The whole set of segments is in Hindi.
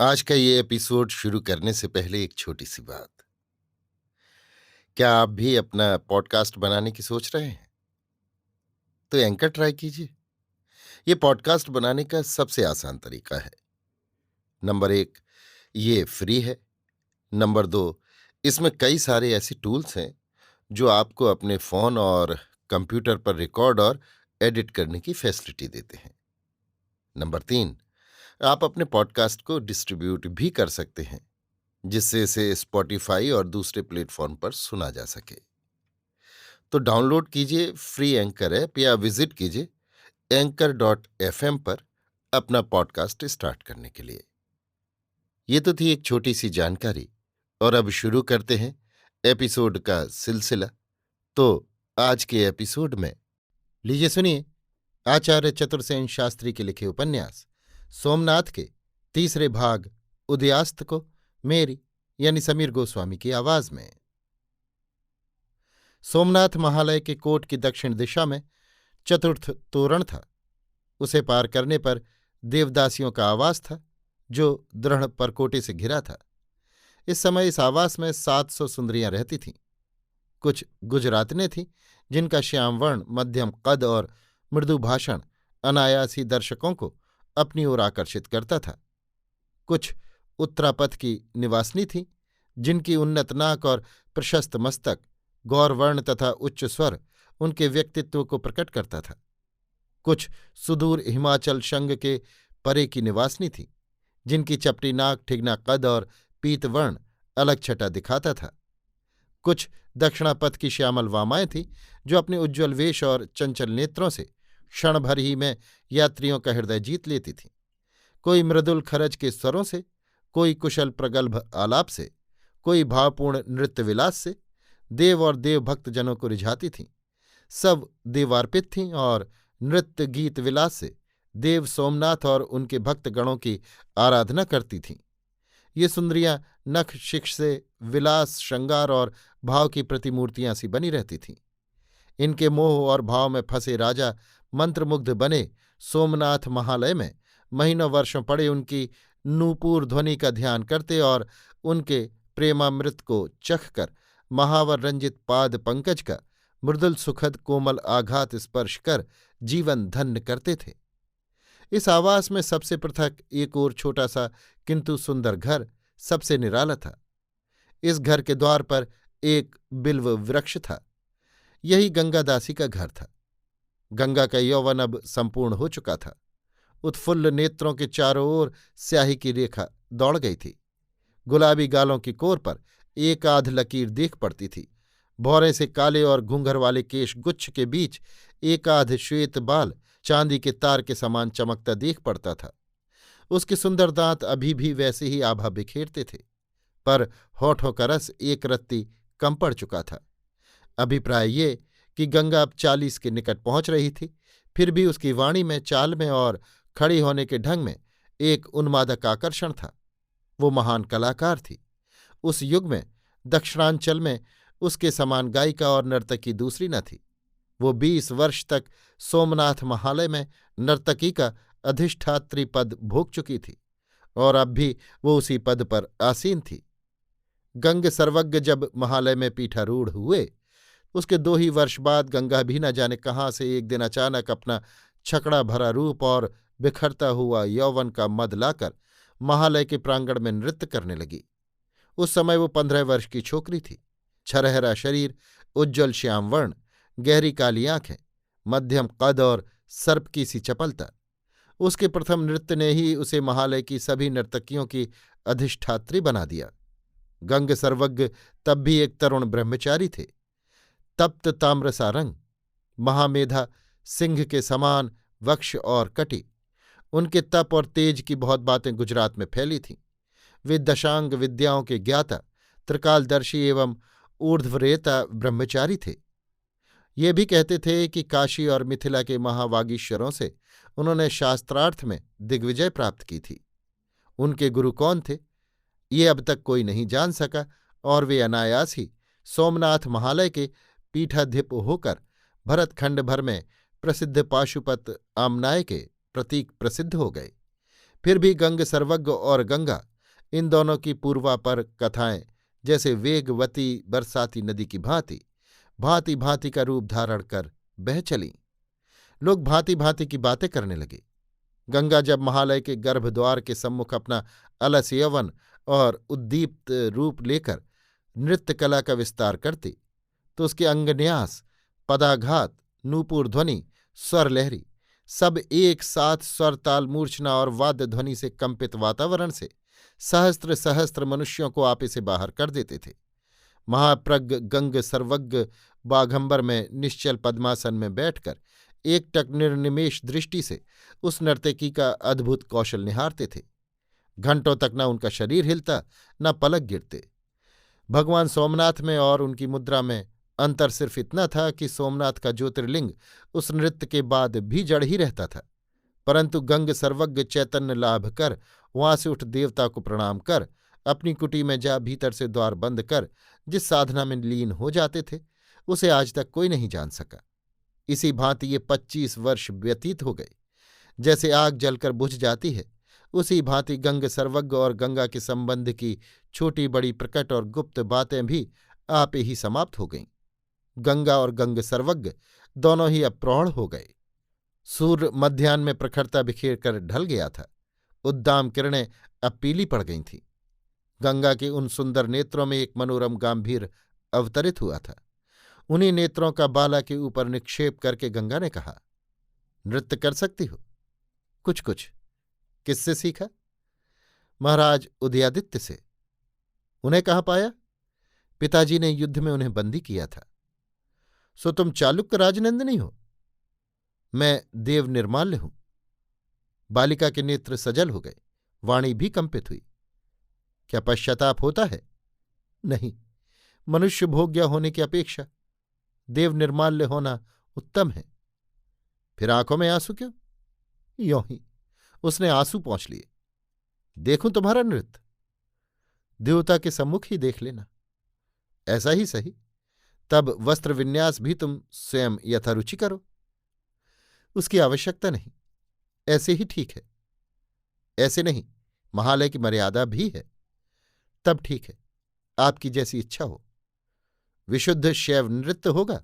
आज का ये एपिसोड शुरू करने से पहले एक छोटी सी बात। क्या आप भी अपना पॉडकास्ट बनाने की सोच रहे हैं? तो एंकर ट्राई कीजिए। ये पॉडकास्ट बनाने का सबसे आसान तरीका है। नंबर 1, ये फ्री है। नंबर 2, इसमें कई सारे ऐसे टूल्स हैं जो आपको अपने फ़ोन और कंप्यूटर पर रिकॉर्ड और एडिट करने की फैसिलिटी देते हैं। नंबर 3, आप अपने पॉडकास्ट को डिस्ट्रीब्यूट भी कर सकते हैं, जिससे इसे स्पॉटिफाई और दूसरे प्लेटफॉर्म पर सुना जा सके। तो डाउनलोड कीजिए फ्री एंकर ऐप या विजिट कीजिए anchor.fm पर अपना पॉडकास्ट स्टार्ट करने के लिए। ये तो थी एक छोटी सी जानकारी, और अब शुरू करते हैं एपिसोड का सिलसिला। तो आज के एपिसोड में लीजिए सुनिए आचार्य चतुर्सेन शास्त्री के लिखे उपन्यास सोमनाथ के तीसरे भाग उदयास्त को मेरी यानी समीर गोस्वामी की आवाज में। सोमनाथ महालय के कोट की दक्षिण दिशा में चतुर्थ तोरण था। उसे पार करने पर देवदासियों का आवास था, जो दृढ़ परकोटे से घिरा था। इस समय इस आवास में 700 सुंदरियां रहती थीं। कुछ गुजरातनें थीं, जिनका श्याम वर्ण, मध्यम कद और मृदु भाषण अनायास ही दर्शकों को अपनी ओर आकर्षित करता था। कुछ उत्तरापथ की निवासिनी थीं, जिनकी उन्नत नाक और प्रशस्त मस्तक, गौरवर्ण तथा उच्च स्वर उनके व्यक्तित्व को प्रकट करता था। कुछ सुदूर हिमाचल शंग के परे की निवासिनी थी, जिनकी चपटी नाक, ठिगना कद और पीतवर्ण अलग छटा दिखाता था। कुछ दक्षिणापथ की श्यामल वामाएं थीं, जो अपने उज्ज्वल वेश और चंचल नेत्रों से क्षण भर ही में यात्रियों का हृदय जीत लेती थीं। कोई मृदुल खरज के स्वरों से, कोई कुशल प्रगल्भ आलाप से, कोई भावपूर्ण नृत्य विलास से देव और देवभक्त जनों को रिझाती थीं। सब देवार्पित थीं और नृत्य गीत विलास से देव सोमनाथ और उनके भक्त गणों की आराधना करती थीं। ये सुंदरियां नख शिक्ष से विलास, श्रृंगार और भाव की प्रतिमूर्तियां सी बनी रहती थीं। इनके मोह और भाव में फंसे राजा मंत्रमुग्ध बने सोमनाथ महालय में महीनों वर्षों पड़े उनकी नूपुर ध्वनि का ध्यान करते और उनके प्रेमामृत को चखकर महावर रंजित पाद पंकज का मृदुल सुखद कोमल आघात स्पर्श कर जीवन धन्य करते थे। इस आवास में सबसे पृथक एक और छोटा सा किंतु सुंदर घर सबसे निराला था। इस घर के द्वार पर एक बिल्व वृक्ष था। यही गंगा दासी का घर था। गंगा का यौवन अब संपूर्ण हो चुका था। उत्फुल्ल नेत्रों के चारों ओर स्याही की रेखा दौड़ गई थी। गुलाबी गालों की कोर पर एक आध लकीर देख पड़ती थी। भौरे से काले और घूंघर वाले केश गुच्छ के बीच एक आध श्वेत बाल चांदी के तार के समान चमकता देख पड़ता था। उसके सुंदर दांत अभी भी वैसे ही आभा बिखेरते थे, पर होठों का रस एक रत्ती कम पड़ चुका था। अभिप्राय ये कि गंगा अब 40 के निकट पहुंच रही थी, फिर भी उसकी वाणी में, चाल में और खड़ी होने के ढंग में एक उन्मादक आकर्षण था। वो महान कलाकार थी। उस युग में दक्षिणांचल में उसके समान गायिका और नर्तकी दूसरी न थी। वो 20 वर्ष तक सोमनाथ महालय में नर्तकी का अधिष्ठात्री पद भोग चुकी थी, और अब भी वो उसी पद पर आसीन थी। गंग सर्वज्ञ जब महालय में पीठारूढ़ हुए, उसके 2 ही वर्ष बाद गंगा भी न जाने कहाँ से एक दिन अचानक अपना छकड़ा भरा रूप और बिखरता हुआ यौवन का मद लाकर महालय के प्रांगण में नृत्य करने लगी। उस समय वो 15 वर्ष की छोकरी थी। छरहरा शरीर, उज्ज्वल श्याम वर्ण, गहरी काली आंखें, मध्यम कद और सर्प की सी चपलता। उसके प्रथम नृत्य ने ही उसे महालय की सभी नर्तकियों की अधिष्ठात्री बना दिया। गंग सर्वज्ञ तब भी एक तरुण ब्रह्मचारी थे। तप्त ताम्रसा रंग, महामेधा सिंह के समान वक्ष और कटी। उनके तप और तेज की बहुत बातें गुजरात में फैली थीं। वे दशांग विद्याओं के ज्ञाता, त्रिकालदर्शी एवं ऊर्ध्वरेता ब्रह्मचारी थे। ये भी कहते थे कि काशी और मिथिला के महावागीश्वरों से उन्होंने शास्त्रार्थ में दिग्विजय प्राप्त की थी। उनके गुरु कौन थे, ये अब तक कोई नहीं जान सका, और वे अनायास ही सोमनाथ महालय के पीठाधिप होकर भरतखंड भर में प्रसिद्ध पाशुपत आमनाय के प्रतीक प्रसिद्ध हो गए। फिर भी गंग सर्वज्ञ और गंगा, इन दोनों की पूर्वापर कथाएं जैसे वेगवती बरसाती नदी की भांति भांति भांति का रूप धारण कर बह चलीं। लोग भांति भांति की बातें करने लगे। गंगा जब महालय के गर्भद्वार के सम्मुख अपना अलस यौवन और उद्दीप्त रूप लेकर नृत्य कला का विस्तार करती तो उसके अंगन्यास, पदाघात, नूपुर ध्वनि, स्वर लहरी सब एक साथ स्वर ताल मूर्छना और वाद्य ध्वनि से कंपित वातावरण से सहस्त्र सहस्त्र मनुष्यों को आपे से बाहर कर देते थे। महाप्रज्ञ गंग सर्वज्ञ बाघंबर में निश्चल पद्मासन में बैठकर एकटक निर्निमेष दृष्टि से उस नर्तकी का अद्भुत कौशल निहारते थे। घंटों तक न उनका शरीर हिलता, न पलक गिरते। भगवान सोमनाथ में और उनकी मुद्रा में अंतर सिर्फ इतना था कि सोमनाथ का ज्योतिर्लिंग उस नृत्य के बाद भी जड़ ही रहता था, परंतु गंग सर्वज्ञ चैतन्य लाभ कर वहां से उठ देवता को प्रणाम कर अपनी कुटी में जा भीतर से द्वार बंद कर जिस साधना में लीन हो जाते थे उसे आज तक कोई नहीं जान सका। इसी भांति ये 25 वर्ष व्यतीत हो गए। जैसे आग जलकर बुझ जाती है, उसी भांति गंग सर्वज्ञ और गंगा के संबंध की छोटी बड़ी प्रकट और गुप्त बातें भी आपे ही समाप्त हो गईं। गंगा और गंग सर्वज्ञ दोनों ही अब प्रौढ़ हो गए। सूर्य मध्याह्न में प्रखरता बिखेर कर ढल गया था। उद्दाम किरणें अब पीली पड़ गई थीं। गंगा के उन सुंदर नेत्रों में एक मनोरम गांभीर्य अवतरित हुआ था। उन्हीं नेत्रों का बाला के ऊपर निक्षेप करके गंगा ने कहा, नृत्य कर सकती हो? कुछ कुछ। किससे सीखा? महाराज उदयादित्य से। उन्हें कहाँ पाया? पिताजी ने युद्ध में उन्हें बंदी किया था। सो तुम चालुक्य राजनंदिनी हो? मैं देव निर्माल्य हूं। बालिका के नेत्र सजल हो गए, वाणी भी कंपित हुई। क्या पश्चाताप होता है? नहीं, मनुष्य भोग्य होने की अपेक्षा देव निर्माल्य होना उत्तम है। फिर आंखों में आंसू क्यों? यों ही उसने आंसू पोंछ लिए। देखूं तुम्हारा नृत्य? देवता के सम्मुख ही देख लेना। ऐसा ही सही, तब वस्त्र विन्यास भी तुम स्वयं यथारुचि करो। उसकी आवश्यकता नहीं, ऐसे ही ठीक है। ऐसे नहीं, महालय की मर्यादा भी है। तब ठीक है, आपकी जैसी इच्छा हो। विशुद्ध शैव नृत्य होगा?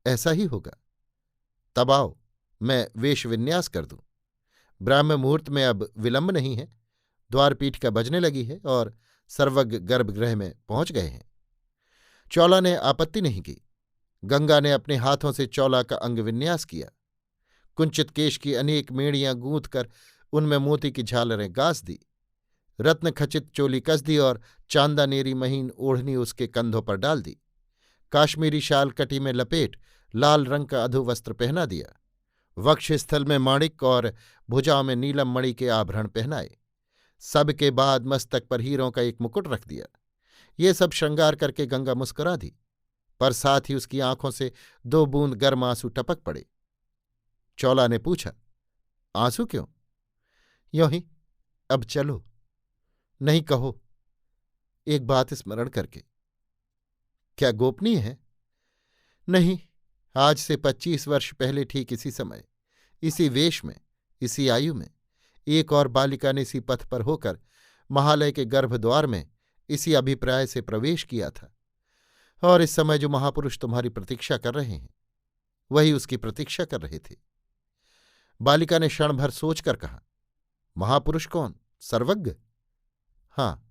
ऐसा ही होगा। तब आओ, मैं वेश विन्यास कर दूं। ब्राह्म मुहूर्त में अब विलंब नहीं है। द्वारपीठ का बजने लगी है और सर्वज्ञ गर्भगृह में पहुंच गए हैं। चौला ने आपत्ति नहीं की। गंगा ने अपने हाथों से चौला का अंग विन्यास किया। कुंचित केश की अनेक मेड़ियां गूंथ कर उनमें मोती की झालरें गास दी। रत्न खचित चोली कस दी और चांदानेरी महीन ओढ़नी उसके कंधों पर डाल दी। काश्मीरी शाल कटी में लपेट लाल रंग का अधोवस्त्र पहना दिया। वक्षस्थल में माणिक और भुजाओं में नीलम मणि के आभरण पहनाए। सबके बाद मस्तक पर हीरों का एक मुकुट रख दिया। ये सब श्रृंगार करके गंगा मुस्कुरा दी, पर साथ ही उसकी आंखों से 2 बूंद गर्म आंसू टपक पड़े। चौला ने पूछा, आंसू क्यों? यों ही, अब चलो। नहीं, कहो, एक बात स्मरण करके। क्या गोपनीय है? नहीं, आज से 25 वर्ष पहले ठीक इसी समय, इसी वेश में, इसी आयु में एक और बालिका ने इसी पथ पर होकर महालय के गर्भद्वार में इसी अभिप्राय से प्रवेश किया था। और इस समय जो महापुरुष तुम्हारी प्रतीक्षा कर रहे हैं वही उसकी प्रतीक्षा कर रहे थे। बालिका ने क्षण भर सोचकर कहा, महापुरुष कौन? सर्वज्ञ? हाँ।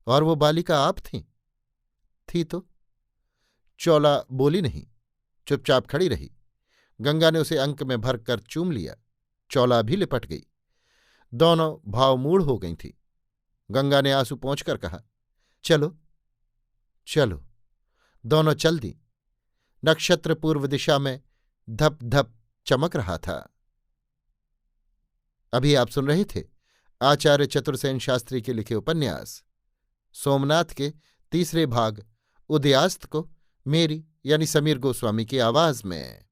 और वो बालिका आप थीं? थी तो। चौला बोली नहीं, चुपचाप खड़ी रही। गंगा ने उसे अंक में भर कर चूम लिया। चौला भी लिपट गई। दोनों भावमूढ़ हो गई थी। गंगा ने आंसू पोंछकर कहा, चलो चलो। दोनों चल दी। नक्षत्र पूर्व दिशा में धप धप चमक रहा था। अभी आप सुन रहे थे आचार्य चतुर्सेन शास्त्री के लिखे उपन्यास सोमनाथ के 3रे भाग उदयास्त को मेरी यानी समीर गोस्वामी की आवाज में।